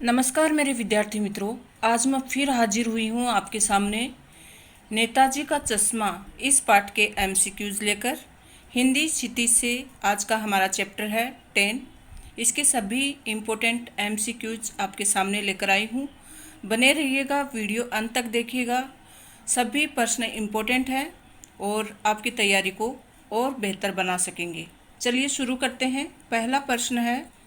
नमस्कार मेरे विद्यार्थी मित्रों। आज मैं फिर हाजिर हुई हूँ आपके सामने नेताजी का चश्मा इस पाठ के एमसीक्यूज लेकर। हिंदी क्षितिज से आज का हमारा चैप्टर है 10। इसके सभी इम्पोर्टेंट एमसीक्यूज आपके सामने लेकर आई हूँ। बने रहिएगा, वीडियो अंत तक देखिएगा। सभी प्रश्न इम्पोर्टेंट हैं और आपकी तैयारी को और बेहतर बना सकेंगे। चलिए शुरू करते हैं। पहला प्रश्न है,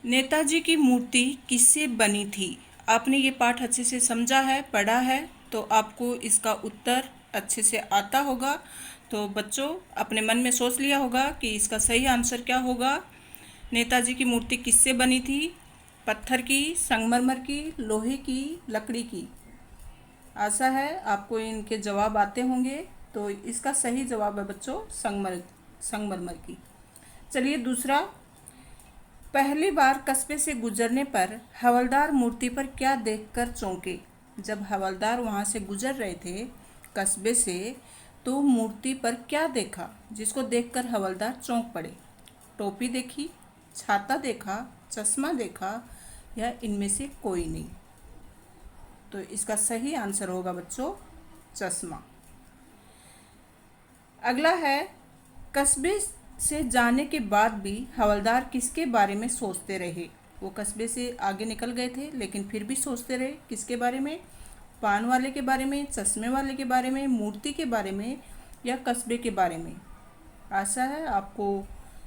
नेताजी की मूर्ति किससे बनी थी? आपने ये पाठ अच्छे से समझा है, पढ़ा है, तो आपको इसका उत्तर अच्छे से आता होगा। तो बच्चों, अपने मन में सोच लिया होगा कि इसका सही आंसर क्या होगा। नेताजी की मूर्ति किससे बनी थी? पत्थर की, संगमरमर की, लोहे की, लकड़ी की? आशा है आपको इनके जवाब आते होंगे। तो इसका सही जवाब है बच्चों संगमरमर की। चलिए दूसरा, पहली बार कस्बे से गुजरने पर हवलदार मूर्ति पर क्या देखकर चौंके? जब हवलदार वहाँ से गुजर रहे थे कस्बे से, तो मूर्ति पर क्या देखा जिसको देखकर हवलदार चौंक पड़े? टोपी देखी, छाता देखा, चश्मा देखा, या इनमें से कोई नहीं? तो इसका सही आंसर होगा बच्चों चश्मा। अगला है, कस्बे से जाने के बाद भी हवलदार किसके बारे में सोचते रहे? वो कस्बे से आगे निकल गए थे लेकिन फिर भी सोचते रहे। किसके बारे में? पान वाले के बारे में, चश्मे वाले के बारे में, मूर्ति के बारे में, या कस्बे के बारे में? आशा है आपको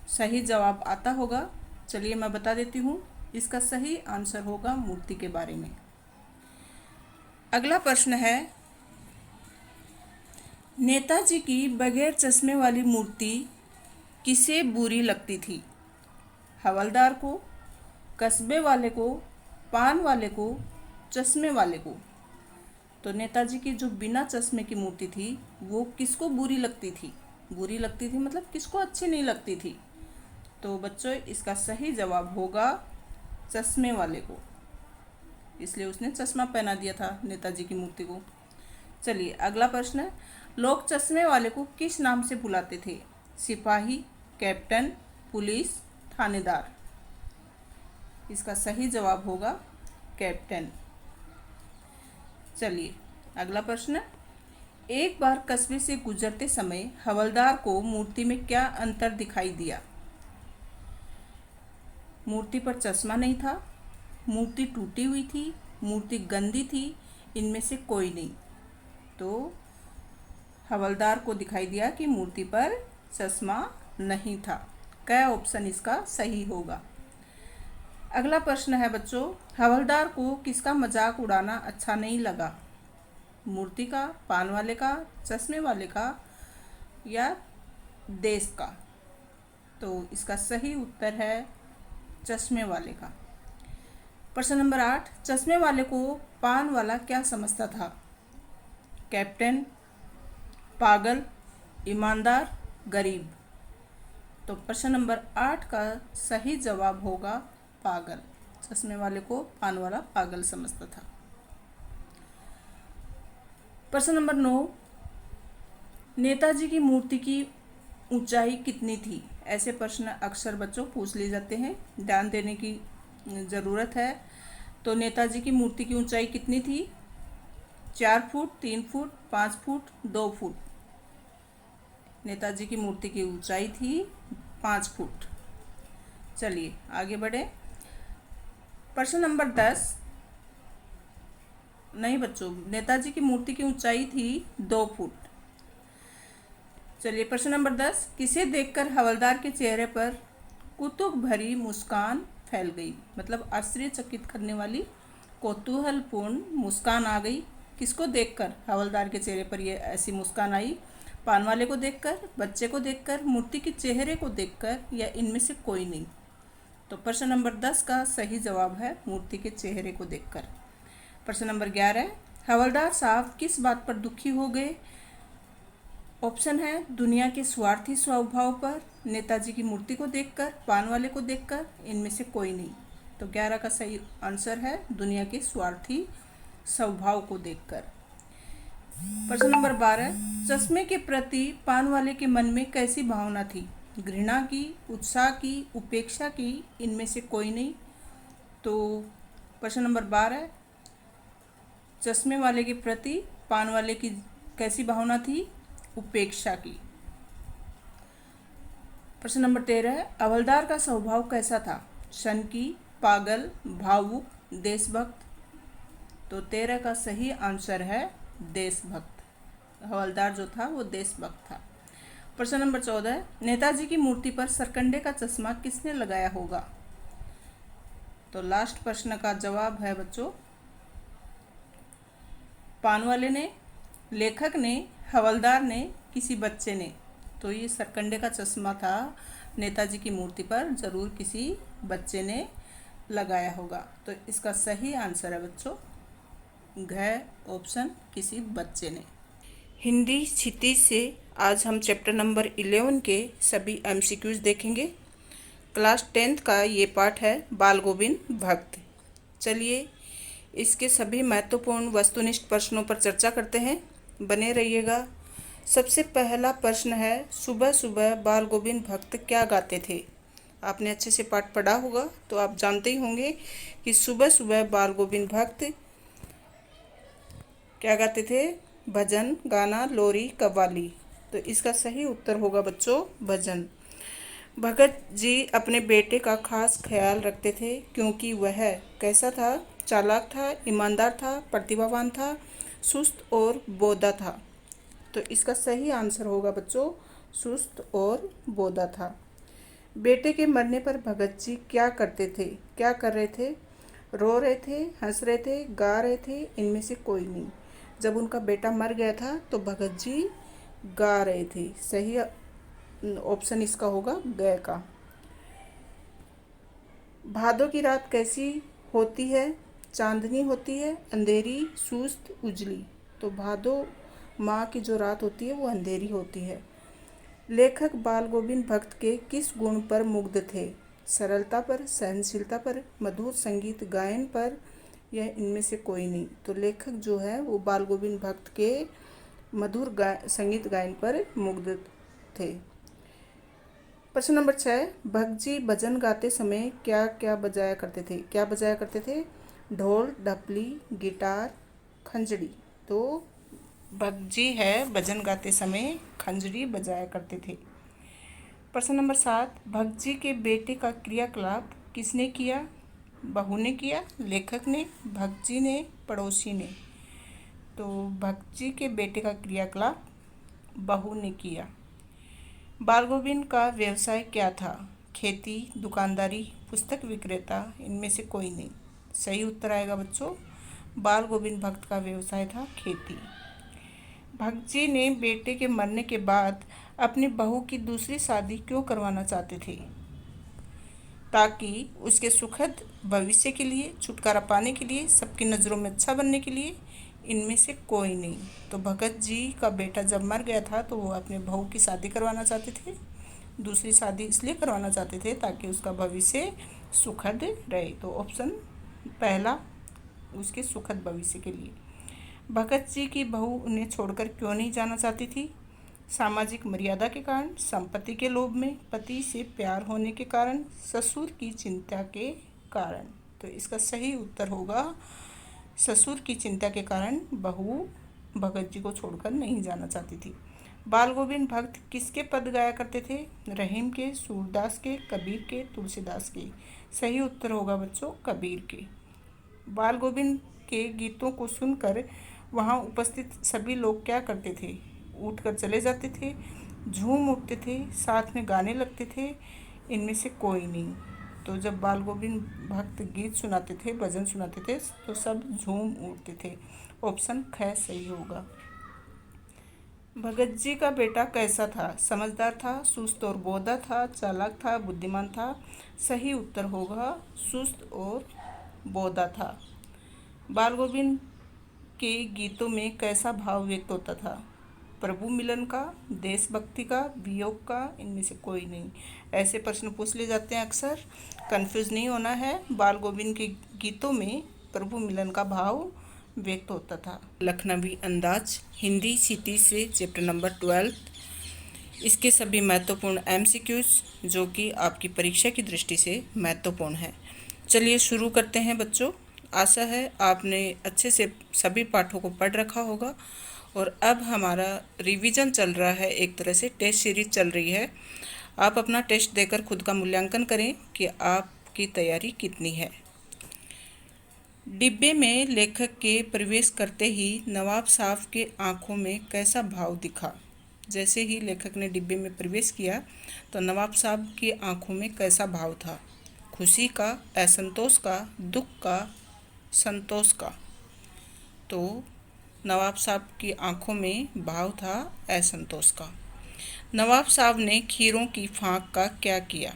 सही जवाब आता होगा। चलिए मैं बता देती हूँ, इसका सही आंसर होगा मूर्ति के बारे में। अगला प्रश्न है, नेताजी की बगैर चश्मे वाली मूर्ति किसे बुरी लगती थी? हवलदार को, कस्बे वाले को, पान वाले को, चश्मे वाले को? तो नेताजी की जो बिना चश्मे की मूर्ति थी वो किसको बुरी लगती थी? बुरी लगती थी मतलब किसको अच्छी नहीं लगती थी? तो बच्चों, इसका सही जवाब होगा चश्मे वाले को। इसलिए उसने चश्मा पहना दिया था नेताजी की मूर्ति को। चलिए अगला प्रश्न है, लोग चश्मे वाले को किस नाम से बुलाते थे? सिपाही, कैप्टन, पुलिस, थानेदार? इसका सही जवाब होगा कैप्टन। चलिए अगला प्रश्न, एक बार कस्बे से गुजरते समय हवलदार को मूर्ति में क्या अंतर दिखाई दिया? मूर्ति पर चश्मा नहीं था, मूर्ति टूटी हुई थी, मूर्ति गंदी थी, इनमें से कोई नहीं? तो हवलदार को दिखाई दिया कि मूर्ति पर चश्मा नहीं था। क्या ऑप्शन इसका सही होगा? अगला प्रश्न है बच्चों, हवलदार को किसका मजाक उड़ाना अच्छा नहीं लगा? मूर्ति का, पान वाले का, चश्मे वाले का, या देश का? तो इसका सही उत्तर है चश्मे वाले का। प्रश्न नंबर 8, चश्मे वाले को पान वाला क्या समझता था? कैप्टन, पागल, ईमानदार, गरीब? तो प्रश्न नंबर 8 का सही जवाब होगा पागल। चश्मे वाले को पान वाला पागल समझता था। प्रश्न नंबर 9, नेताजी की मूर्ति की ऊंचाई कितनी थी? ऐसे प्रश्न अक्सर बच्चों पूछ लिए जाते हैं, ध्यान देने की ज़रूरत है। तो नेताजी की मूर्ति की ऊंचाई कितनी थी? 4 foot, 3 foot, 5 foot, 2 foot? Netaji की मूर्ति की ऊंचाई थी 5 फुट। चलिए आगे बढ़े। प्रश्न नंबर 10, नहीं बच्चों, नेताजी की मूर्ति की ऊंचाई थी 2 फुट। चलिए प्रश्न नंबर 10, किसे देखकर हवलदार के चेहरे पर कुतूहल भरी मुस्कान फैल गई? मतलब आश्चर्यचकित करने वाली कौतूहलपूर्ण मुस्कान आ गई। किसको देखकर हवलदार के चेहरे पर ये ऐसी मुस्कान आई? पान वाले को देखकर, बच्चे को देखकर, मूर्ति के चेहरे को देखकर, या इनमें से कोई नहीं? तो प्रश्न नंबर 10 का सही जवाब है मूर्ति के चेहरे को देखकर। प्रश्न नंबर 11, हवलदार साहब किस बात पर दुखी हो गए? ऑप्शन है दुनिया के स्वार्थी स्वभाव पर, नेताजी की मूर्ति को देखकर, पान वाले को देखकर, इनमें से कोई नहीं? तो 11 का सही आंसर है दुनिया के स्वार्थी स्वभाव को देखकर। प्रश्न नंबर 12, चश्मे के प्रति पान वाले के मन में कैसी भावना थी? घृणा की, उत्साह की, उपेक्षा की, इनमें से कोई नहीं। तो प्रश्न नंबर 12, चश्मे वाले के प्रति पान वाले की कैसी भावना थी? उपेक्षा की। प्रश्न नंबर 13, हवलदार का स्वभाव कैसा था? शनकी, पागल, भावुक, देशभक्त। तो 13 का सही आंसर है देशभक्त। हवलदार जो था वो देशभक्त था। प्रश्न नंबर 14, नेताजी की मूर्ति पर सरकंडे का चश्मा किसने लगाया होगा? तो लास्ट प्रश्न का जवाब है बच्चों पान वाले ने, लेखक ने, हवलदार ने, किसी बच्चे ने। तो ये सरकंडे का चश्मा था नेताजी की मूर्ति पर जरूर किसी बच्चे ने लगाया होगा। तो इसका सही आंसर है बच्चों घ ऑप्शन, किसी बच्चे ने। हिंदी क्षितिज से आज हम चैप्टर नंबर 11 के सभी एमसीक्यूज देखेंगे। क्लास 10th का ये पाठ है बाल गोविंद भक्त। चलिए इसके सभी महत्वपूर्ण वस्तुनिष्ठ प्रश्नों पर चर्चा करते हैं, बने रहिएगा। सबसे पहला प्रश्न है, सुबह सुबह बाल गोविंद भक्त क्या गाते थे? आपने अच्छे से पाठ पढ़ा होगा तो आप जानते ही होंगे कि सुबह सुबह बाल गोविंद भक्त क्या गाते थे? भजन, गाना, लोरी, कव्वाली। तो इसका सही उत्तर होगा बच्चों भजन। भगत जी अपने बेटे का खास ख्याल रखते थे क्योंकि वह कैसा था? चालाक था, ईमानदार था, प्रतिभावान था, सुस्त और बोधा था। तो इसका सही आंसर होगा बच्चों सुस्त और बोधा था। बेटे के मरने पर भगत जी क्या करते थे? क्या कर रहे थे? रो रहे थे, हंस रहे थे, गा रहे थे, इनमें से कोई नहीं। जब उनका बेटा मर गया था तो भगत जी गा रहे थे। सही ऑप्शन इसका होगा ग का। भादों की रात कैसी होती है? चांदनी होती है, अंधेरी, सुस्त, उजली। तो भादों माह की जो रात होती है वो अंधेरी होती है। लेखक बाल गोविंद भक्त के किस गुण पर मुग्ध थे? सरलता पर, सहनशीलता पर, मधुर संगीत गायन पर, या इनमें से कोई नहीं। तो लेखक जो है वो बाल गोविंद भक्त के मधुर संगीत गायन पर मुग्ध थे। प्रश्न नंबर 6, भक्त जी भजन गाते समय क्या क्या बजाया करते थे? क्या बजाया करते थे? ढोल, ढपली, गिटार, खंजड़ी। तो भक्त जी है भजन गाते समय खंजरी बजाया करते थे। प्रश्न नंबर 7, भक्त जी के बेटे का क्रियाकलाप किसने किया? बहू ने किया, लेखक ने, भक्त जी ने, पड़ोसी ने। तो भक्त जी के बेटे का क्रियाकलाप बहू ने किया। बाल गोविंद का व्यवसाय क्या था? खेती, दुकानदारी, पुस्तक विक्रेता, इनमें से कोई नहीं। सही उत्तर आएगा बच्चों बाल गोविंद भक्त का व्यवसाय था खेती। भक्त जी ने बेटे के मरने के बाद अपनी बहू की दूसरी शादी क्यों करवाना चाहते थे? ताकि उसके सुखद भविष्य के लिए, छुटकारा पाने के लिए, सबकी नज़रों में अच्छा बनने के लिए, इनमें से कोई नहीं। तो भगत जी का बेटा जब मर गया था तो वो अपने बहू की शादी करवाना चाहते थे। दूसरी शादी इसलिए करवाना चाहते थे ताकि उसका भविष्य सुखद रहे। तो ऑप्शन पहला उसके सुखद भविष्य के लिए। भगत जी की बहू उन्हें छोड़कर क्यों नहीं जाना चाहती थी? सामाजिक मर्यादा के कारण, संपत्ति के लोभ में, पति से प्यार होने के कारण, ससुर की चिंता के कारण। तो इसका सही उत्तर होगा ससुर की चिंता के कारण बहू भगत जी को छोड़कर नहीं जाना चाहती थी। बाल गोविंद भक्त किसके पद गाया करते थे? रहीम के, सूरदास के, कबीर के, तुलसीदास के। सही उत्तर होगा बच्चों कबीर के। बाल गोविंद के गीतों को सुनकर वहाँ उपस्थित सभी लोग क्या करते थे? उठकर चले जाते थे, झूम उठते थे, साथ में गाने लगते थे, इनमें से कोई नहीं। तो जब बाल गोविंद भक्त गीत सुनाते थे, भजन सुनाते थे तो सब झूम उठते थे। ऑप्शन ख सही होगा। भगत जी का बेटा कैसा था? समझदार था, सुस्त और बोधा था, चालाक था, बुद्धिमान था। सही उत्तर होगा सुस्त और बोधा था। बाल गोविंद के गीतों में कैसा भाव व्यक्त होता था? प्रभु मिलन का, देशभक्ति का, वियोग का, इनमें से कोई नहीं। ऐसे प्रश्न पूछ लिए जाते हैं अक्सर, कंफ्यूज नहीं होना है। बाल गोविंद के गीतों में प्रभु मिलन का भाव व्यक्त होता था। लखनवी अंदाज हिंदी क्षितिज से चैप्टर नंबर 12। इसके सभी महत्वपूर्ण एमसीक्यूज जो कि आपकी परीक्षा की दृष्टि से महत्वपूर्ण है। चलिए शुरू करते हैं बच्चों। आशा है आपने अच्छे से सभी पाठों को पढ़ रखा होगा और अब हमारा रिवीजन चल रहा है, एक तरह से टेस्ट सीरीज चल रही है। आप अपना टेस्ट देकर खुद का मूल्यांकन करें कि आपकी तैयारी कितनी है। डिब्बे में लेखक के प्रवेश करते ही नवाब साहब के आंखों में कैसा भाव दिखा। जैसे ही लेखक ने डिब्बे में प्रवेश किया तो नवाब साहब की आंखों में कैसा भाव था? खुशी का, असंतोष का, दुख का, संतोष का? तो नवाब साहब की आंखों में भाव था असंतोष का। नवाब साहब ने खीरों की फाँक का क्या किया?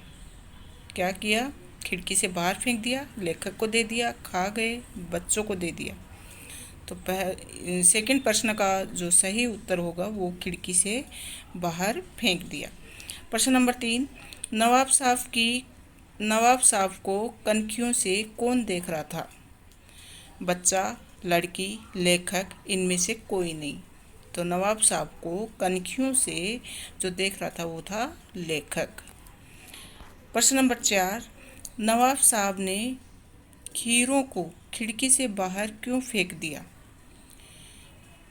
क्या किया? खिड़की से बाहर फेंक दिया, लेखक को दे दिया, खा गए, बच्चों को दे दिया। तो सेकंड प्रश्न का जो सही उत्तर होगा वो खिड़की से बाहर फेंक दिया। प्रश्न नंबर 3, नवाब साहब को कनखियों से कौन देख रहा था? बच्चा, लड़की, लेखक, इनमें से कोई नहीं। तो नवाब साहब को कनखियों से जो देख रहा था वो था लेखक। प्रश्न नंबर 4, नवाब साहब ने खीरों को खिड़की से बाहर क्यों फेंक दिया?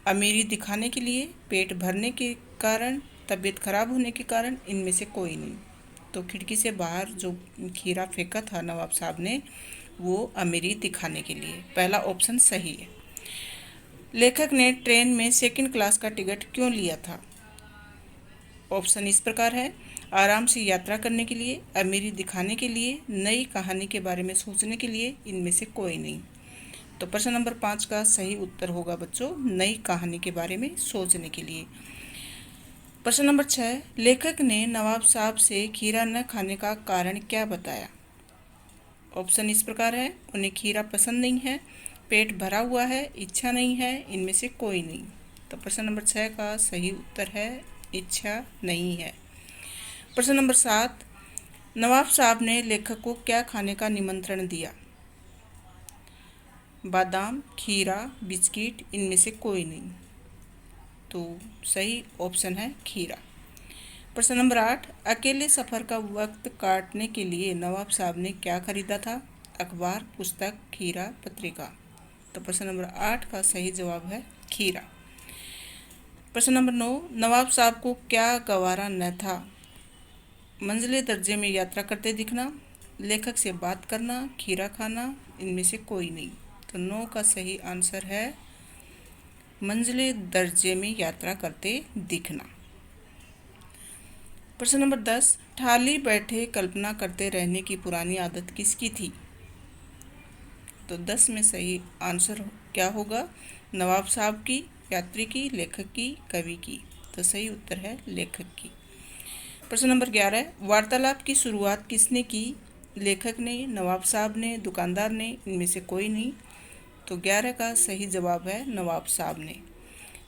अमीरी दिखाने के लिए, पेट भरने के कारण, तबीयत खराब होने के कारण, इनमें से कोई नहीं। तो खिड़की से बाहर जो खीरा फेंका था नवाब साहब ने वो अमीरी दिखाने के लिए। पहला ऑप्शन सही है। लेखक ने ट्रेन में सेकंड क्लास का टिकट क्यों लिया था? ऑप्शन इस प्रकार है, आराम से यात्रा करने के लिए, अमीरी दिखाने के लिए, नई कहानी के बारे में सोचने के लिए, इनमें से कोई नहीं। तो प्रश्न नंबर 5 का सही उत्तर होगा बच्चों नई कहानी के बारे में सोचने के लिए। प्रश्न नंबर 6, लेखक ने नवाब साहब से खीरा न खाने का कारण क्या बताया? ऑप्शन इस प्रकार है, उन्हें खीरा पसंद नहीं है, पेट भरा हुआ है, इच्छा नहीं है, इनमें से कोई नहीं। तो प्रश्न नंबर 6 का सही उत्तर है इच्छा नहीं है। प्रश्न नंबर 7, नवाब साहब ने लेखक को क्या खाने का निमंत्रण दिया? बादाम, खीरा, बिस्किट, इनमें से कोई नहीं। तो सही ऑप्शन है खीरा। प्रश्न नंबर 8, अकेले सफ़र का वक्त काटने के लिए नवाब साहब ने क्या खरीदा था? अखबार, पुस्तक, खीरा, पत्रिका। तो प्रश्न नंबर 8 का सही जवाब है खीरा। प्रश्न नंबर 9, नवाब साहब को क्या गवारा न था? मंजिले दर्जे में यात्रा करते दिखना, लेखक से बात करना, खीरा खाना, इनमें से कोई नहीं। तो 9 का सही आंसर है मंजिले दर्जे में यात्रा करते दिखना। प्रश्न नंबर 10, ठाली बैठे कल्पना करते रहने की पुरानी आदत किसकी थी? तो 10 में सही आंसर क्या होगा? नवाब साहब की, यात्री की, लेखक की, कवि की। तो सही उत्तर है लेखक की। प्रश्न नंबर 11, वार्तालाप की शुरुआत किसने की? लेखक ने, नवाब साहब ने, दुकानदार ने, इनमें से कोई नहीं। तो 11 का सही जवाब है नवाब साहब ने।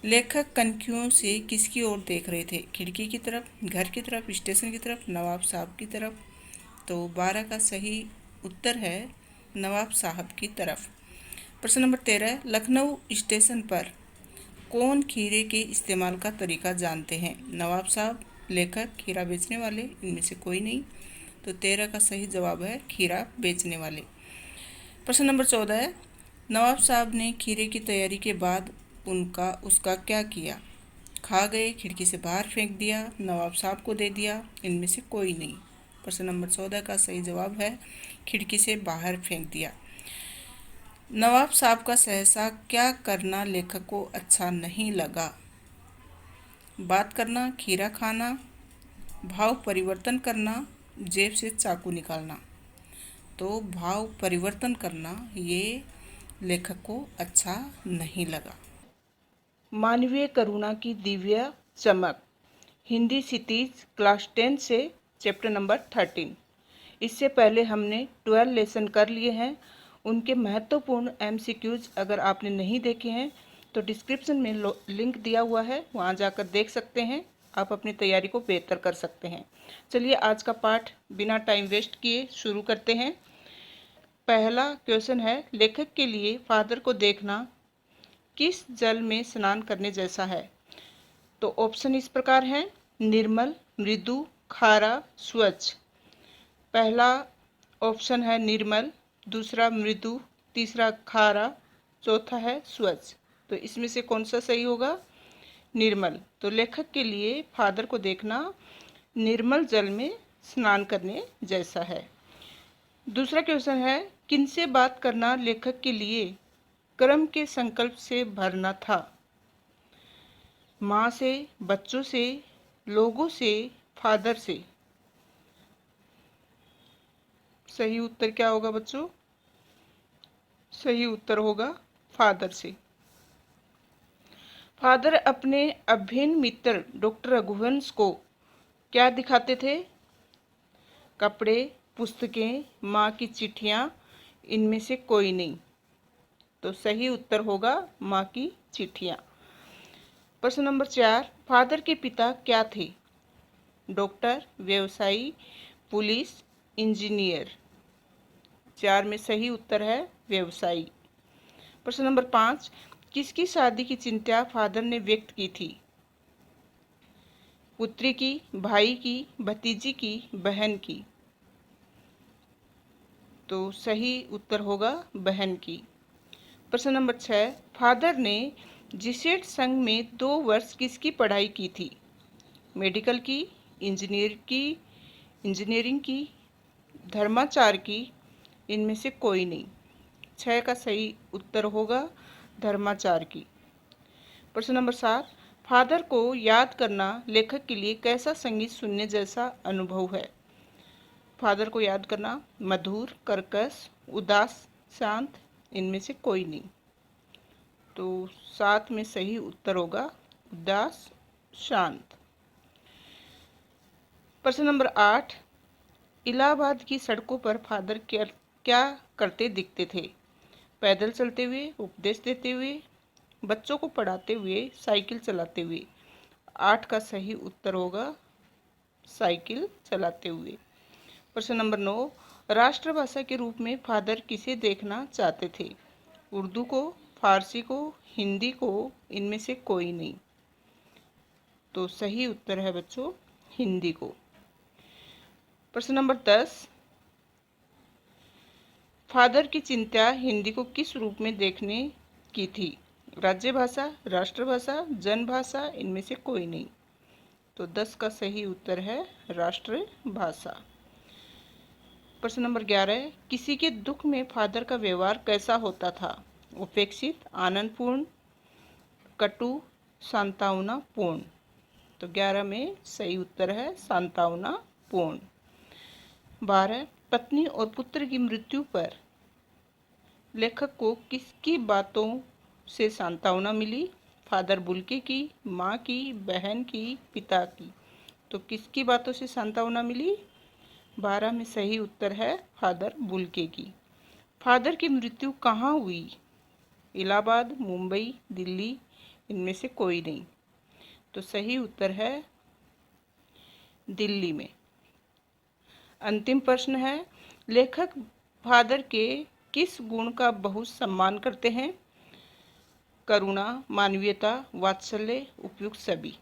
लेखक कनखियों से किसकी ओर देख रहे थे? खिड़की की तरफ, घर की तरफ, स्टेशन की तरफ, नवाब साहब की तरफ। तो 12 का सही उत्तर है नवाब साहब की तरफ। प्रश्न नंबर 13, लखनऊ स्टेशन पर कौन खीरे के इस्तेमाल का तरीका जानते हैं? नवाब साहब, लेखक, खीरा बेचने वाले, इनमें से कोई नहीं। तो 13 का सही जवाब है खीरा बेचने वाले। प्रश्न नंबर 14, नवाब साहब ने खीरे की तैयारी के बाद उसका क्या किया? खा गए, खिड़की से बाहर फेंक दिया, नवाब साहब को दे दिया, इनमें से कोई नहीं। प्रश्न नंबर 14 का सही जवाब है खिड़की से बाहर फेंक दिया। नवाब साहब का सहसा क्या करना लेखक को अच्छा नहीं लगा? बात करना, खीरा खाना, भाव परिवर्तन करना, जेब से चाकू निकालना। तो भाव परिवर्तन करना ये लेखक को अच्छा नहीं लगा। मानवीय करुणा की दिव्य चमक, हिंदी क्षितिज, क्लास 10 से चैप्टर नंबर 13। इससे पहले हमने 12 लेसन कर लिए हैं। उनके महत्वपूर्ण एमसीक्यूज अगर आपने नहीं देखे हैं तो डिस्क्रिप्शन में लिंक दिया हुआ है, वहाँ जाकर देख सकते हैं। आप अपनी तैयारी को बेहतर कर सकते हैं। चलिए आज का पाठ बिना टाइम वेस्ट किए शुरू करते हैं। पहला क्वेश्चन है, लेखक के लिए फादर को देखना किस जल में स्नान करने जैसा है? तो ऑप्शन इस प्रकार हैं, निर्मल, मृदु, खारा, स्वच्छ। पहला ऑप्शन है निर्मल, दूसरा मृदु, तीसरा खारा, चौथा है स्वच्छ। तो इसमें से कौन सा सही होगा? निर्मल। तो लेखक के लिए फादर को देखना निर्मल जल में स्नान करने जैसा है। दूसरा क्वेश्चन है, किनसे बात करना लेखक के लिए कर्म के संकल्प से भरना था? माँ से, बच्चों से, लोगों से, फादर से। सही उत्तर क्या होगा बच्चों? सही उत्तर होगा फादर से। फादर अपने अभिन्न मित्र डॉक्टर रघुवंश को क्या दिखाते थे? कपड़े, पुस्तकें, माँ की चिट्ठियाँ, इनमें से कोई नहीं। तो सही उत्तर होगा माँ की चिट्ठियाँ। प्रश्न नंबर 4, फादर के पिता क्या थे? डॉक्टर, व्यवसायी, पुलिस, इंजीनियर। 4 में सही उत्तर है व्यवसायी। प्रश्न नंबर 5, किसकी शादी की चिंता फादर ने व्यक्त की थी? पुत्री की, भाई की, भतीजी की, बहन की। तो सही उत्तर होगा बहन की। प्रश्न नंबर 6, फादर ने जीसेट संघ में 2 वर्ष किसकी पढ़ाई की थी? मेडिकल की, इंजीनियरिंग की, धर्माचार की, इनमें से कोई नहीं। 6 का सही उत्तर होगा धर्माचार की। प्रश्न नंबर 7, फादर को याद करना लेखक के लिए कैसा संगीत सुनने जैसा अनुभव है? फादर को याद करना मधुर, कर्कश, उदास, शांत, इनमें से कोई नहीं। तो 7 में सही उत्तर होगा उदास, शांत। प्रश्न नंबर 8, इलाहाबाद की सड़कों पर फादर क्या करते दिखते थे? पैदल चलते हुए, उपदेश देते हुए, बच्चों को पढ़ाते हुए, साइकिल चलाते हुए। 8 का सही उत्तर होगा साइकिल चलाते हुए। प्रश्न नंबर 9, राष्ट्रभाषा के रूप में फादर किसे देखना चाहते थे? उर्दू को, फारसी को, हिंदी को, इनमें से कोई नहीं। तो सही उत्तर है बच्चों हिंदी को। प्रश्न नंबर 10, फादर की चिंता हिंदी को किस रूप में देखने की थी? राज्य भाषा, राष्ट्रभाषा, जनभाषा, इनमें से कोई नहीं। तो 10 का सही उत्तर है राष्ट्रभाषा। प्रश्न नंबर 11, किसी के दुख में फादर का व्यवहार कैसा होता था? उपेक्षित, आनंदपूर्ण, कटु, सांत्वना पूर्ण। तो 11 में सही उत्तर है सांत्वना पूर्ण। 12, पत्नी और पुत्र की मृत्यु पर लेखक को किसकी बातों से सांत्वना मिली? फादर बुल्के की, माँ की, बहन की, पिता की। तो किसकी बातों से सांत्वना मिली? 12 में सही उत्तर है फादर बुल्के की। फादर की मृत्यु कहाँ हुई? इलाहाबाद, मुंबई, दिल्ली, इनमें से कोई नहीं। तो सही उत्तर है दिल्ली में। अंतिम प्रश्न है, लेखक फादर के किस गुण का बहुत सम्मान करते हैं? करुणा, मानवीयता, वात्सल्य, उपयुक्त सभी।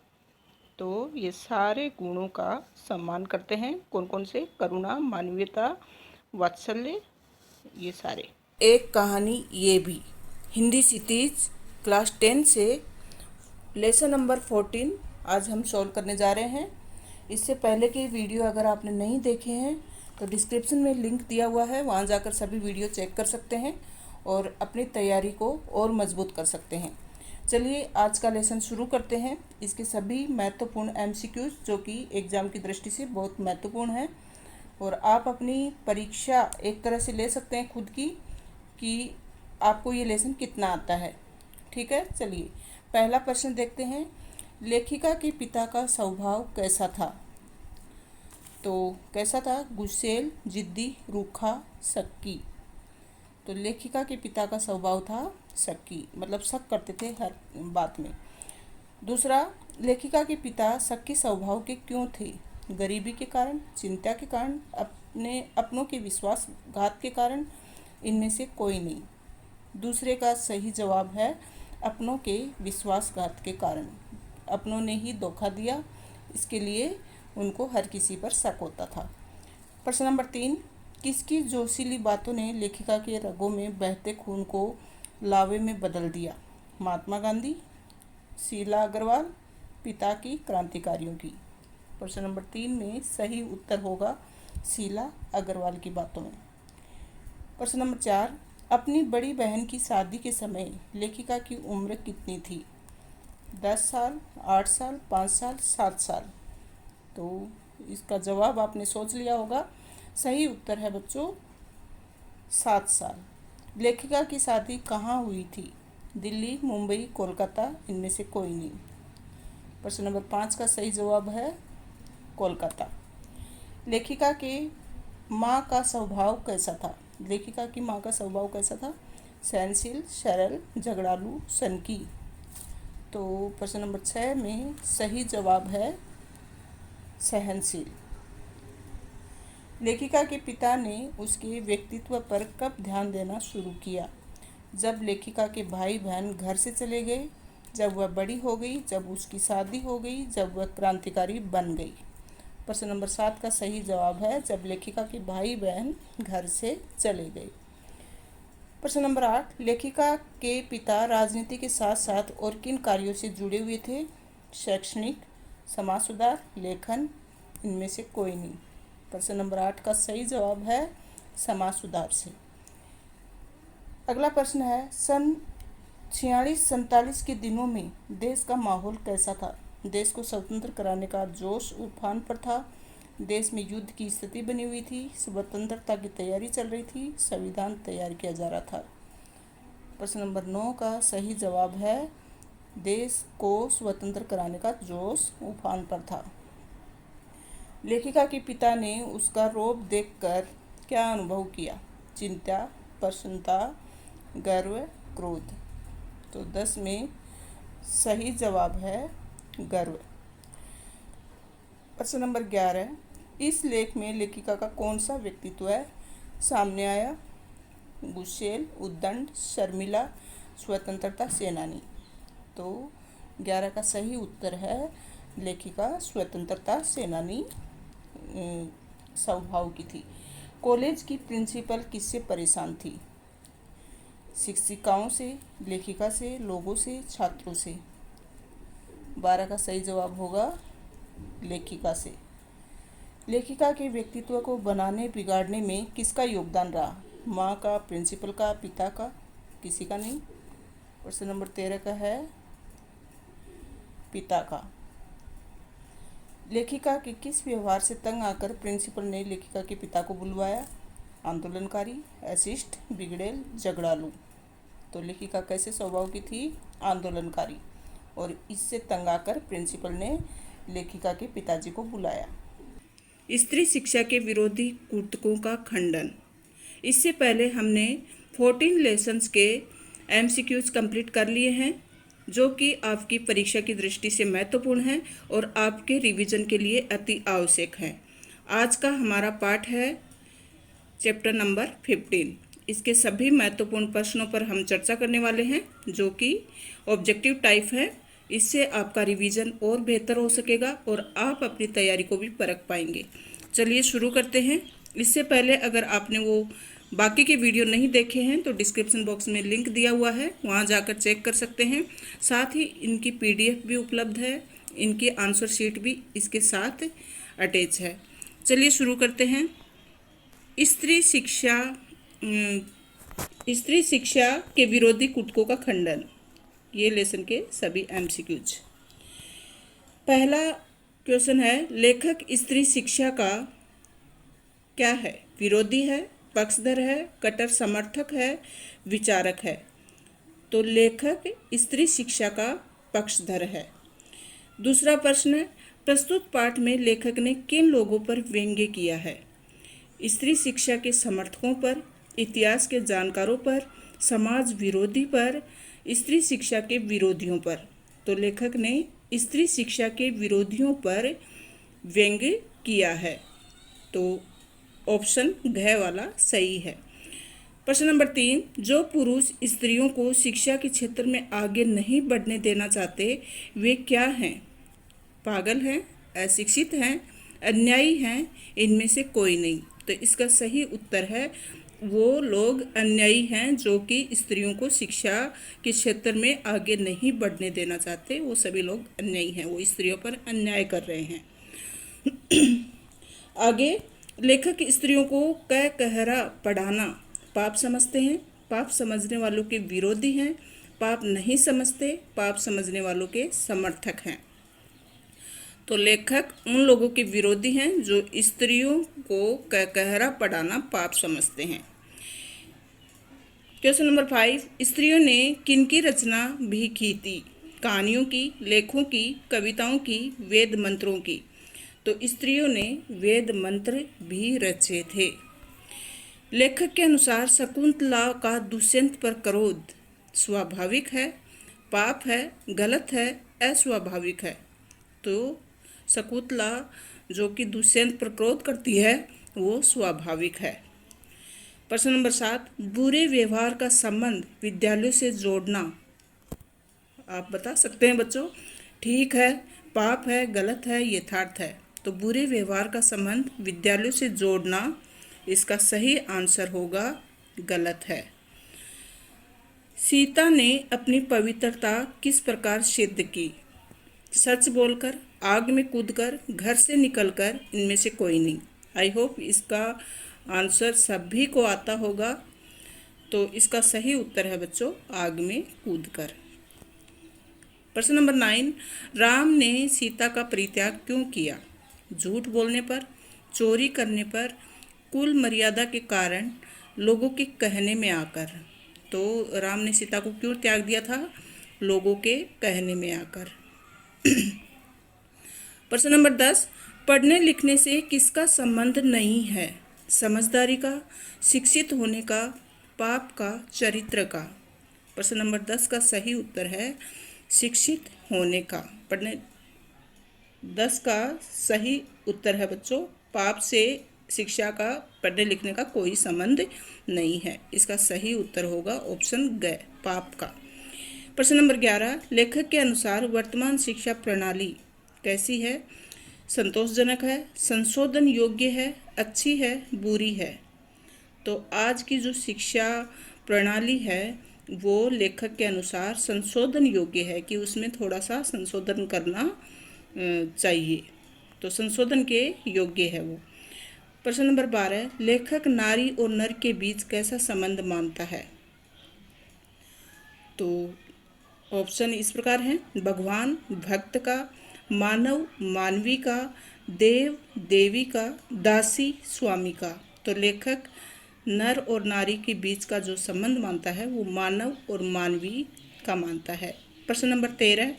तो ये सारे गुणों का सम्मान करते हैं। कौन कौन से? करुणा, मानवीयता, वात्सल्य, ये सारे। एक कहानी ये भी, हिंदी क्षितिज क्लास 10 से लेसन नंबर 14 आज हम सॉल्व करने जा रहे हैं। इससे पहले के वीडियो अगर आपने नहीं देखे हैं तो डिस्क्रिप्शन में लिंक दिया हुआ है, वहाँ जाकर सभी वीडियो चेक कर सकते हैं और अपनी तैयारी को और मजबूत कर सकते हैं। चलिए आज का लेसन शुरू करते हैं। इसके सभी महत्वपूर्ण MCQs जो कि एग्ज़ाम की दृष्टि से बहुत महत्वपूर्ण है और आप अपनी परीक्षा एक तरह से ले सकते हैं खुद की कि आपको ये लेसन कितना आता है। ठीक है, चलिए पहला प्रश्न देखते हैं। लेखिका के पिता का स्वभाव कैसा था? तो कैसा था? गुस्सैल, जिद्दी, रूखा, शक्की। तो लेखिका के पिता का स्वभाव था शक्की, मतलब शक करते थे हर बात में। दूसरा, लेखिका के पिता शक्की स्वभाव के क्यों थे? गरीबी के कारण, चिंता के कारण, अपनों के विश्वासघात के कारण, इनमें से कोई नहीं। दूसरे का सही जवाब है अपनों के विश्वासघात के कारण। अपनों ने ही धोखा दिया इसके लिए उनको हर किसी पर शक होता था। प्रश्न नंबर 3, किसकी जोशीली बातों ने लेखिका के रगों में बहते खून को लावे में बदल दिया? महात्मा गांधी, शीला अग्रवाल, पिता की क्रांतिकारियों की? प्रश्न नंबर 3 में सही उत्तर होगा शीला अग्रवाल की बातों में। प्रश्न नंबर 4, अपनी बड़ी बहन की शादी के समय लेखिका की उम्र कितनी थी? 10 साल, 8 साल, 5 साल, 7 साल? तो इसका जवाब आपने सोच लिया होगा। सही उत्तर है बच्चों 7 साल। लेखिका की शादी कहाँ हुई थी? दिल्ली, मुंबई, कोलकाता, इनमें से कोई नहीं। प्रश्न नंबर 5 का सही जवाब है कोलकाता। लेखिका के माँ का स्वभाव कैसा था? लेखिका की माँ का स्वभाव कैसा था? सहनशील, सरल, झगड़ालू, सनकी? तो प्रश्न नंबर 6 में सही जवाब है सहनशील। लेखिका के पिता ने उसके व्यक्तित्व पर कब ध्यान देना शुरू किया? जब लेखिका के भाई बहन घर से चले गए, जब वह बड़ी हो गई, जब उसकी शादी हो गई, जब वह क्रांतिकारी बन गई? प्रश्न नंबर 7 का सही जवाब है जब लेखिका के भाई बहन घर से चले गए। प्रश्न नंबर 8, लेखिका के पिता राजनीति के साथ साथ और किन कार्यों से जुड़े हुए थे? शैक्षणिक, समाज सुधार, लेखन, इनमें से कोई नहीं। प्रश्न नंबर 8 का सही जवाब है समाज सुधार से। अगला प्रश्न है, सन 46-47 के दिनों में देश का माहौल कैसा था? देश को स्वतंत्र कराने का जोश उफान पर था, देश में युद्ध की स्थिति बनी हुई थी, स्वतंत्रता की तैयारी चल रही थी, संविधान तैयार किया जा रहा था? प्रश्न नंबर 9 का सही जवाब है देश को स्वतंत्र कराने का जोश उफान पर था। लेखिका के पिता ने उसका रोब देखकर क्या अनुभव किया? चिंता, प्रसन्नता, गर्व, क्रोध? तो 10 में सही जवाब है गर्व। प्रश्न नंबर 11, इस लेख में लेखिका का कौन सा व्यक्तित्व है सामने आया? गुस्सेल, उद्दंड, शर्मिला, स्वतंत्रता सेनानी? तो 11 का सही उत्तर है लेखिका स्वतंत्रता सेनानी स्वभाव की थी। कॉलेज की प्रिंसिपल किससे परेशान थी? शिक्षिकाओं से, लेखिका से, लोगों से, छात्रों से? 12 का सही जवाब होगा लेखिका से। लेखिका के व्यक्तित्व को बनाने बिगाड़ने में किसका योगदान रहा? माँ का, प्रिंसिपल का, पिता का? किसी का नहीं। प्रश्न नंबर 13 का है पिता का। लेखिका के किस व्यवहार से तंग आकर प्रिंसिपल ने लेखिका के पिता को बुलवाया? आंदोलनकारी, एसिस्ट, बिगड़ेल, झगड़ालू? तो लेखिका कैसे स्वभाव की थी? आंदोलनकारी, और इससे तंग आकर प्रिंसिपल ने लेखिका के पिताजी को बुलाया। स्त्री शिक्षा के विरोधी कुर्तकों का खंडन। इससे पहले हमने 14 लेसन्स के MCQs कंप्लीट कर लिए हैं, जो कि आपकी परीक्षा की दृष्टि से महत्वपूर्ण है और आपके रिवीजन के लिए अति आवश्यक है। आज का हमारा पाठ है चैप्टर नंबर 15। इसके सभी महत्वपूर्ण प्रश्नों पर हम चर्चा करने वाले हैं, जो कि ऑब्जेक्टिव टाइप है। इससे आपका रिवीजन और बेहतर हो सकेगा और आप अपनी तैयारी को भी परख पाएंगे। चलिए शुरू करते हैं। इससे पहले अगर आपने वो बाकी के वीडियो नहीं देखे हैं तो डिस्क्रिप्शन बॉक्स में लिंक दिया हुआ है, वहाँ जाकर चेक कर सकते हैं। साथ ही इनकी PDF भी उपलब्ध है, इनकी आंसर शीट भी इसके साथ अटैच है। चलिए शुरू करते हैं। स्त्री शिक्षा के विरोधी कुटकों का खंडन, ये लेसन के सभी MCQs। पहला क्वेश्चन है, लेखक स्त्री शिक्षा का क्या है? विरोधी है, पक्षधर है, कट्टर समर्थक है, विचारक है? तो लेखक स्त्री शिक्षा का पक्षधर है। दूसरा प्रश्न, प्रस्तुत पाठ में लेखक ने किन लोगों पर व्यंग्य किया है? स्त्री शिक्षा के समर्थकों पर, इतिहास के जानकारों पर, समाज विरोधी पर, स्त्री शिक्षा के विरोधियों पर? तो लेखक ने स्त्री शिक्षा के विरोधियों पर व्यंग्य किया है। तो ऑप्शन घ वाला सही है। प्रश्न नंबर 3, जो पुरुष स्त्रियों को शिक्षा के क्षेत्र में आगे नहीं बढ़ने देना चाहते वे क्या हैं? पागल हैं, अशिक्षित हैं, अन्यायी हैं, इनमें से कोई नहीं। तो इसका सही उत्तर है वो लोग अन्यायी हैं जो कि स्त्रियों को शिक्षा के क्षेत्र में आगे नहीं बढ़ने देना चाहते। वो सभी लोग अन्यायी हैं, वो स्त्रियों पर अन्याय कर रहे हैं। आगे, लेखक स्त्रियों को कह कहरा पढ़ाना पाप समझते हैं, पाप समझने वालों के विरोधी हैं, पाप नहीं समझते, पाप समझने वालों के समर्थक हैं। तो लेखक उन लोगों के विरोधी हैं जो स्त्रियों को कह कहरा पढ़ाना पाप समझते हैं। क्वेश्चन नंबर 5, स्त्रियों ने किनकी रचना भी की थी? कहानियों की, लेखों की, कविताओं की, वेद मंत्रों की। तो स्त्रियों ने वेद मंत्र भी रचे थे। लेखक के अनुसार शकुंतला का दुष्यंत पर क्रोध स्वाभाविक है, पाप है, गलत है, अस्वाभाविक है। तो शकुंतला जो कि दुष्यंत पर क्रोध करती है वो स्वाभाविक है। प्रश्न नंबर 7, बुरे व्यवहार का संबंध विद्यालयों से जोड़ना आप बता सकते हैं बच्चों? ठीक है, पाप है, गलत है, यथार्थ है। तो बुरे व्यवहार का संबंध विद्यालयों से जोड़ना, इसका सही आंसर होगा गलत है। सीता ने अपनी पवित्रता किस प्रकार सिद्ध की? सच बोलकर, आग में कूदकर, घर से निकलकर, इनमें से कोई नहीं। आई होप इसका आंसर सभी को आता होगा। तो इसका सही उत्तर है बच्चों आग में कूदकर। प्रश्न नंबर 9, राम ने सीता का परित्याग क्यों किया? झूठ बोलने पर, चोरी करने पर, कुल मर्यादा के कारण, लोगों के कहने में आकर। तो राम ने सीता को क्यों त्याग दिया था? लोगों के कहने में आकर। प्रश्न नंबर 10, पढ़ने लिखने से किसका संबंध नहीं है? समझदारी का, शिक्षित होने का, पाप का, चरित्र का। प्रश्न नंबर 10 का सही उत्तर है शिक्षित होने का। पढ़ने 10 का सही उत्तर है बच्चों पाप से शिक्षा का, पढ़ने लिखने का कोई संबंध नहीं है। इसका सही उत्तर होगा ऑप्शन ग, पाप का। प्रश्न नंबर 11, लेखक के अनुसार वर्तमान शिक्षा प्रणाली कैसी है? संतोषजनक है, संशोधन योग्य है, अच्छी है, बुरी है। तो आज की जो शिक्षा प्रणाली है वो लेखक के अनुसार संशोधन योग्य है कि उसमें थोड़ा सा संशोधन करना चाहिए। तो संशोधन के योग्य है वो। प्रश्न नंबर 12, लेखक नारी और नर के बीच कैसा संबंध मानता है? तो ऑप्शन इस प्रकार हैं, भगवान भक्त का, मानव मानवी का, देव देवी का, दासी स्वामी का। तो लेखक नर और नारी के बीच का जो संबंध मानता है वो मानव और मानवी का मानता है। प्रश्न नंबर 13,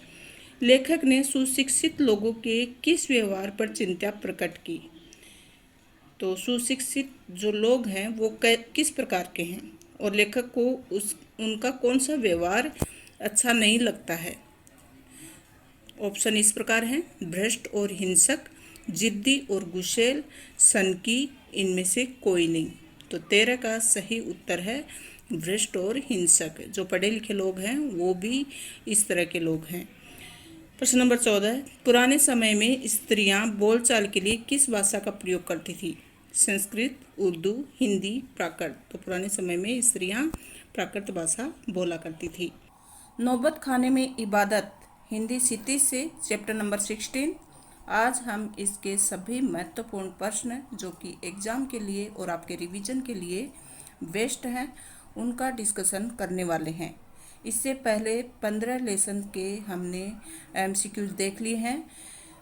लेखक ने सुशिक्षित लोगों के किस व्यवहार पर चिंता प्रकट की? तो सुशिक्षित जो लोग हैं वो किस प्रकार के हैं और लेखक को उनका कौन सा व्यवहार अच्छा नहीं लगता है? ऑप्शन इस प्रकार हैं, भ्रष्ट और हिंसक, जिद्दी और गुस्सैल, सनकी, इनमें से कोई नहीं। तो 13 का सही उत्तर है भ्रष्ट और हिंसक। जो पढ़े लिखे लोग हैं वो भी इस तरह के लोग हैं। प्रश्न नंबर 14, पुराने समय में स्त्रियां बोलचाल के लिए किस भाषा का प्रयोग करती थी? संस्कृत, उर्दू, हिंदी, प्राकृत। तो पुराने समय में स्त्रियां प्राकृत भाषा बोला करती थी। नौबत खाने में इबादत हिंदी क्षितिज से चैप्टर नंबर 16। आज हम इसके सभी महत्वपूर्ण प्रश्न जो कि एग्ज़ाम के लिए और आपके रिवीजन के लिए बेस्ट हैं उनका डिस्कशन करने वाले हैं। इससे पहले 15 लेसन के हमने MCQs देख लिए हैं।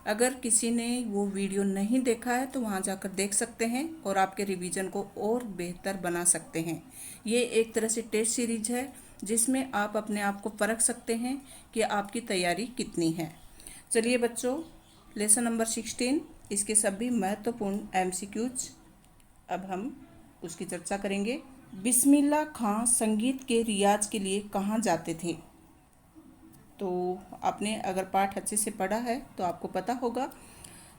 अगर किसी ने वो वीडियो नहीं देखा है तो वहाँ जाकर देख सकते हैं और आपके रिवीजन को और बेहतर बना सकते हैं। ये एक तरह से टेस्ट सीरीज है जिसमें आप अपने आप को परख सकते हैं कि आपकी तैयारी कितनी है। चलिए बच्चों, लेसन नंबर 16 इसके सभी महत्वपूर्ण MCQs अब हम उसकी चर्चा करेंगे। बिस्मिल्लाह खां संगीत के रियाज के लिए कहाँ जाते थे? तो आपने अगर पाठ अच्छे से पढ़ा है तो आपको पता होगा।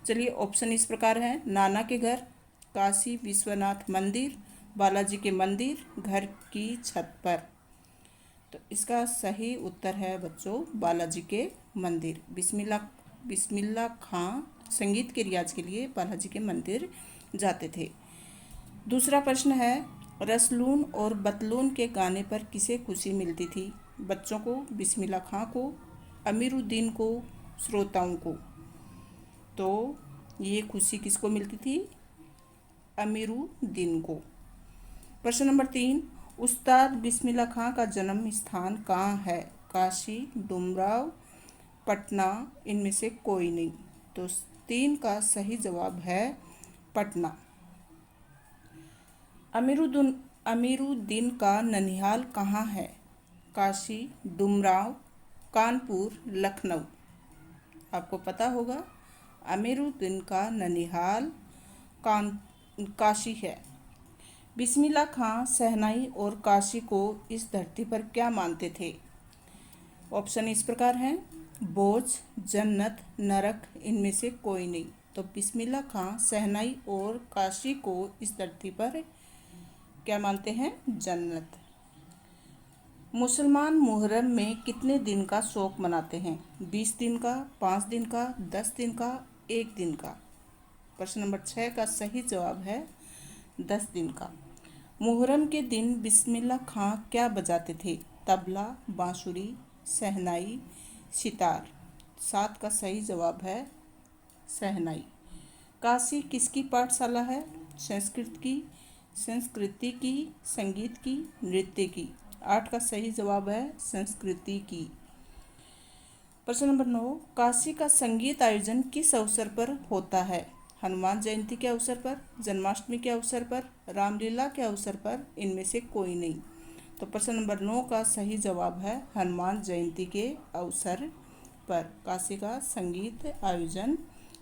चलिए ऑप्शन इस प्रकार हैं, नाना के घर, काशी विश्वनाथ मंदिर, बालाजी के मंदिर, घर की छत पर। तो इसका सही उत्तर है बच्चों बालाजी के मंदिर। बिस्मिल्लाह खां संगीत के रियाज के लिए बालाजी के मंदिर जाते थे। दूसरा प्रश्न है, रसलून और बतलून के गाने पर किसे खुशी मिलती थी? बच्चों को, बिस्मिल्लाह खां को, अमीरुद्दीन को, श्रोताओं को। तो ये खुशी किसको मिलती थी? अमीरुद्दीन को। प्रश्न नंबर 3, उस्ताद बिस्मिल्लाह खां का जन्म स्थान कहाँ है? काशी, डुमराव, पटना, इनमें से कोई नहीं। तो 3 का सही जवाब है पटना। अमीरुद्दीन का ननिहाल कहाँ है? काशी, डुमराव, कानपुर, लखनऊ। आपको पता होगा अमीरुद्दीन का ननिहाल काशी है। बिस्मिल्लाह खां शहनाई और काशी को इस धरती पर क्या मानते थे? ऑप्शन इस प्रकार हैं, बोझ, जन्नत, नरक, इनमें से कोई नहीं। तो बिस्मिल्लाह खां शहनाई और काशी को इस धरती पर क्या मानते हैं? जन्नत। मुसलमान मुहर्रम में कितने दिन का शौक मनाते हैं? 20 दिन का, 5 दिन का, 10 दिन का, 1 दिन का। प्रश्न नंबर 6 का सही जवाब है 10 दिन का। मुहर्रम के दिन बिस्मिल्लाह खां क्या बजाते थे? तबला, बांसुरी, शहनाई, सितार। 7 का सही जवाब है शहनाई। काशी किसकी पाठशाला है? संस्कृति की, संगीत की, नृत्य की। 8 का सही जवाब है संस्कृति की। प्रश्न नंबर 9, काशी का संगीत आयोजन किस अवसर पर होता है? हनुमान जयंती के अवसर पर, जन्माष्टमी के अवसर पर, रामलीला के अवसर पर, इनमें से कोई नहीं। तो प्रश्न नंबर 9 का सही जवाब है हनुमान जयंती के अवसर पर। काशी का संगीत आयोजन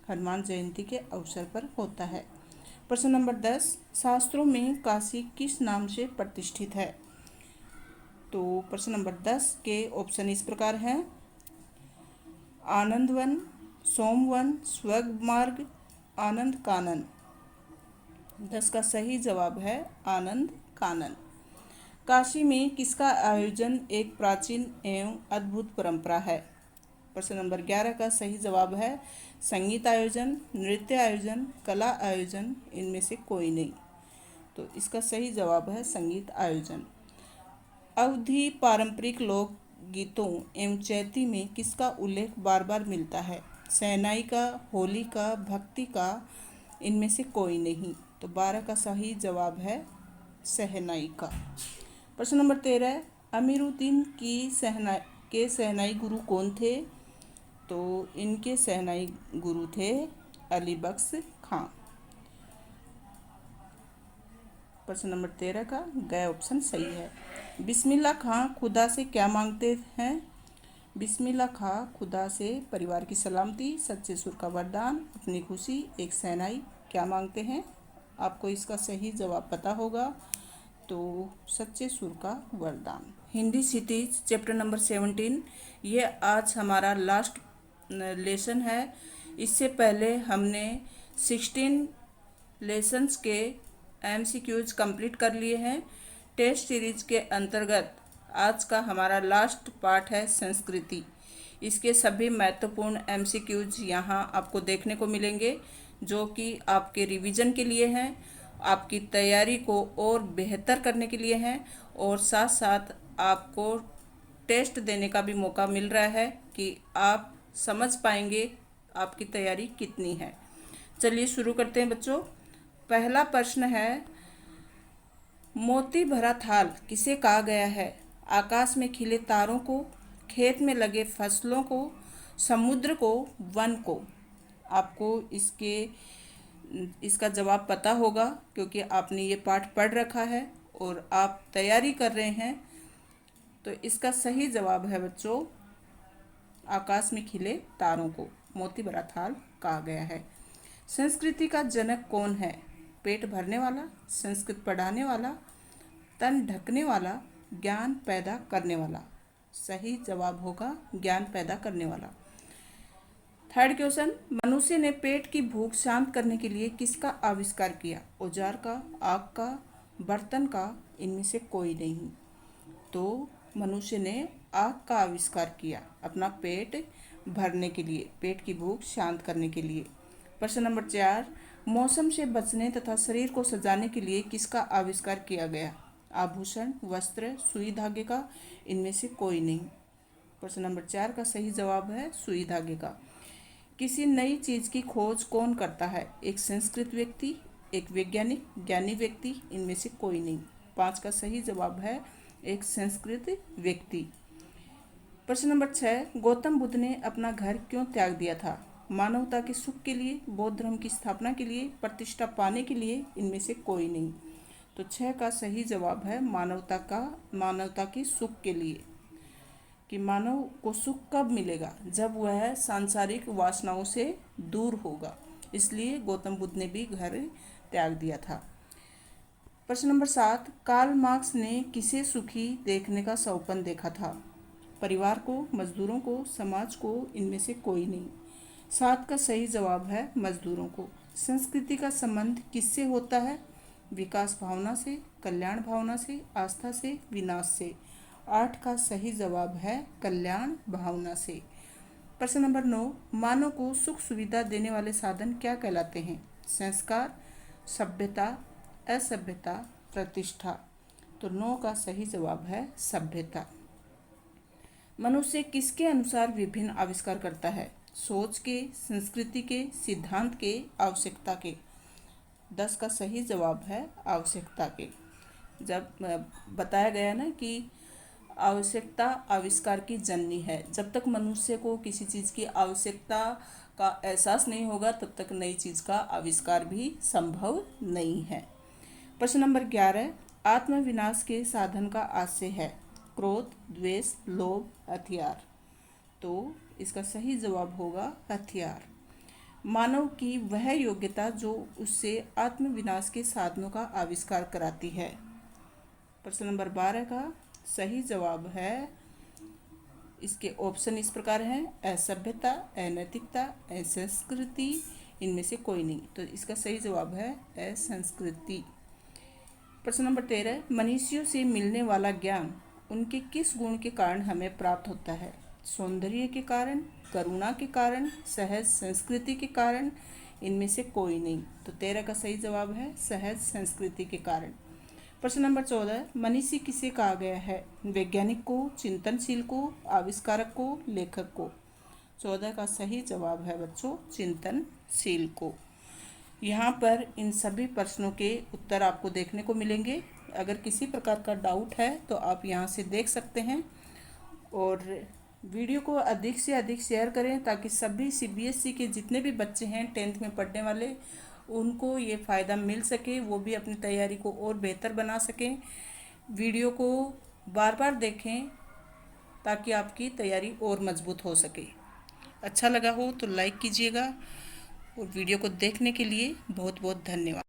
हनुमान जयंती के अवसर पर होता है। प्रश्न नंबर 10, शास्त्रों में काशी किस नाम से प्रतिष्ठित है? तो प्रश्न नंबर 10 के ऑप्शन इस प्रकार हैं, आनंदवन, सोमवन, स्वर्ग मार्ग, आनंद कानन। 10 का सही जवाब है आनंद कानन। काशी में किसका आयोजन एक प्राचीन एवं अद्भुत परंपरा है? प्रश्न नंबर 11 का सही जवाब है संगीत आयोजन, नृत्य आयोजन, कला आयोजन, इनमें से कोई नहीं। तो इसका सही जवाब है संगीत आयोजन। अवधी पारंपरिक लोक गीतों एवं चैती में किसका उल्लेख बार बार मिलता है? शहनाई का, होली का, भक्ति का, इनमें से कोई नहीं। तो 12 का सही जवाब है शहनाई का। प्रश्न नंबर 13, अमीरुद्दीन के शहनाई गुरु कौन थे? तो इनके शहनाई गुरु थे अली बख्श खां। प्रश्न नंबर 13 का ग ऑप्शन सही है। बिस्मिल्लाह खां खुदा से क्या मांगते हैं? बिस्मिल्लाह खां खुदा से परिवार की सलामती, सच्चे सुर का वरदान, अपनी खुशी, एक शहनाई, क्या मांगते हैं? आपको इसका सही जवाब पता होगा। तो सच्चे सुर का वरदान। हिंदी सिटीज चैप्टर नंबर 17, ये आज हमारा लास्ट लेसन है। इससे पहले हमने 16 लेसन्स के MCQs कंप्लीट कर लिए हैं। टेस्ट सीरीज के अंतर्गत आज का हमारा लास्ट पार्ट है संस्कृति। इसके सभी महत्वपूर्ण MCQs यहाँ आपको देखने को मिलेंगे, जो कि आपके रिवीजन के लिए हैं, आपकी तैयारी को और बेहतर करने के लिए हैं, और साथ साथ आपको टेस्ट देने का भी मौका मिल रहा है कि आप समझ पाएंगे आपकी तैयारी कितनी है। चलिए शुरू करते हैं बच्चों। पहला प्रश्न है, मोती भरा थाल किसे कहा गया है? आकाश में खिले तारों को, खेत में लगे फसलों को, समुद्र को, वन को। आपको इसका जवाब पता होगा क्योंकि आपने ये पाठ पढ़ रखा है और आप तैयारी कर रहे हैं। तो इसका सही जवाब है बच्चों, आकाश में खिले तारों को मोती भरा थाल कहा गया है। संस्कृति का जनक कौन है? पेट भरने वाला, संस्कृत पढ़ाने वाला, तन ढकने वाला, ज्ञान पैदा करने वाला। सही जवाब होगा ज्ञान पैदा करने वाला। थर्ड क्वेश्चन, मनुष्य ने पेट की भूख शांत करने के लिए किसका आविष्कार किया? औजार का, आग का, बर्तन का, इनमें से कोई नहीं। तो मनुष्य ने आग का आविष्कार किया अपना पेट भरने के लिए, पेट की भूख शांत करने के लिए। प्रश्न नंबर 4, मौसम से बचने तथा शरीर को सजाने के लिए किसका आविष्कार किया गया? आभूषण, वस्त्र, सुई धागे का, इनमें से कोई नहीं। प्रश्न नंबर 4 का सही जवाब है सुई धागे का। किसी नई चीज की खोज कौन करता है? एक संस्कृत व्यक्ति, एक वैज्ञानिक, ज्ञानी व्यक्ति, इनमें से कोई नहीं। 5 का सही जवाब है एक संस्कृत व्यक्ति। प्रश्न नंबर 6, गौतम बुद्ध ने अपना घर क्यों त्याग दिया था? मानवता के सुख के लिए, बौद्ध धर्म की स्थापना के लिए, प्रतिष्ठा पाने के लिए, इनमें से कोई नहीं। तो 6 का सही जवाब है मानवता के सुख के लिए। कि मानव को सुख कब मिलेगा? जब वह सांसारिक वासनाओं से दूर होगा। इसलिए गौतम बुद्ध ने भी घर त्याग दिया था। प्रश्न नंबर 7, कार्ल मार्क्स ने किसे सुखी देखने का स्वप्न देखा था? परिवार को, मजदूरों को, समाज को, इनमें से कोई नहीं। 7 का सही जवाब है मजदूरों को। संस्कृति का संबंध किससे होता है? विकास भावना से, कल्याण भावना से, आस्था से, विनाश से। 8 का सही जवाब है कल्याण भावना से। प्रश्न नंबर 9, मानव को सुख सुविधा देने वाले साधन क्या कहलाते हैं? संस्कार, सभ्यता, असभ्यता, प्रतिष्ठा। तो 9 का सही जवाब है सभ्यता। मनुष्य किसके अनुसार विभिन्न आविष्कार करता है? सोच के, संस्कृति के, सिद्धांत के, आवश्यकता के। 10 का सही जवाब है आवश्यकता के। जब बताया गया ना कि आवश्यकता आविष्कार की जननी है। जब तक मनुष्य को किसी चीज़ की आवश्यकता का एहसास नहीं होगा तब तक नई चीज़ का आविष्कार भी संभव नहीं है। प्रश्न नंबर 11, आत्मविनाश के साधन का आशय है? क्रोध, द्वेष, लोभ, हथियार। तो इसका सही जवाब होगा हथियार। मानव की वह योग्यता जो उससे आत्मविनाश के साधनों का आविष्कार कराती है। प्रश्न नंबर 12 का सही जवाब है, इसके ऑप्शन इस प्रकार हैं: असभ्यता, अनैतिकता, असंस्कृति, इनमें से कोई नहीं। तो इसका सही जवाब है असंस्कृति। प्रश्न नंबर 13, मनुष्यों से मिलने वाला ज्ञान उनके किस गुण के कारण हमें प्राप्त होता है? सौंदर्य के कारण, करुणा के कारण, सहज संस्कृति के कारण, इनमें से कोई नहीं। तो 13 का सही जवाब है सहज संस्कृति के कारण। प्रश्न नंबर 14, मनीषी किसे कहा गया है? वैज्ञानिक को, चिंतनशील को, आविष्कारक को, लेखक को। 14 का सही जवाब है बच्चों चिंतनशील को। यहाँ पर इन सभी प्रश्नों के उत्तर आपको देखने को मिलेंगे। अगर किसी प्रकार का डाउट है तो आप यहाँ से देख सकते हैं और वीडियो को अधिक से अधिक शेयर करें ताकि सभी CBSE के जितने भी बच्चे हैं 10th में पढ़ने वाले उनको ये फ़ायदा मिल सके, वो भी अपनी तैयारी को और बेहतर बना सकें। वीडियो को बार बार देखें ताकि आपकी तैयारी और मजबूत हो सके। अच्छा लगा हो तो लाइक कीजिएगा और वीडियो को देखने के लिए बहुत बहुत धन्यवाद।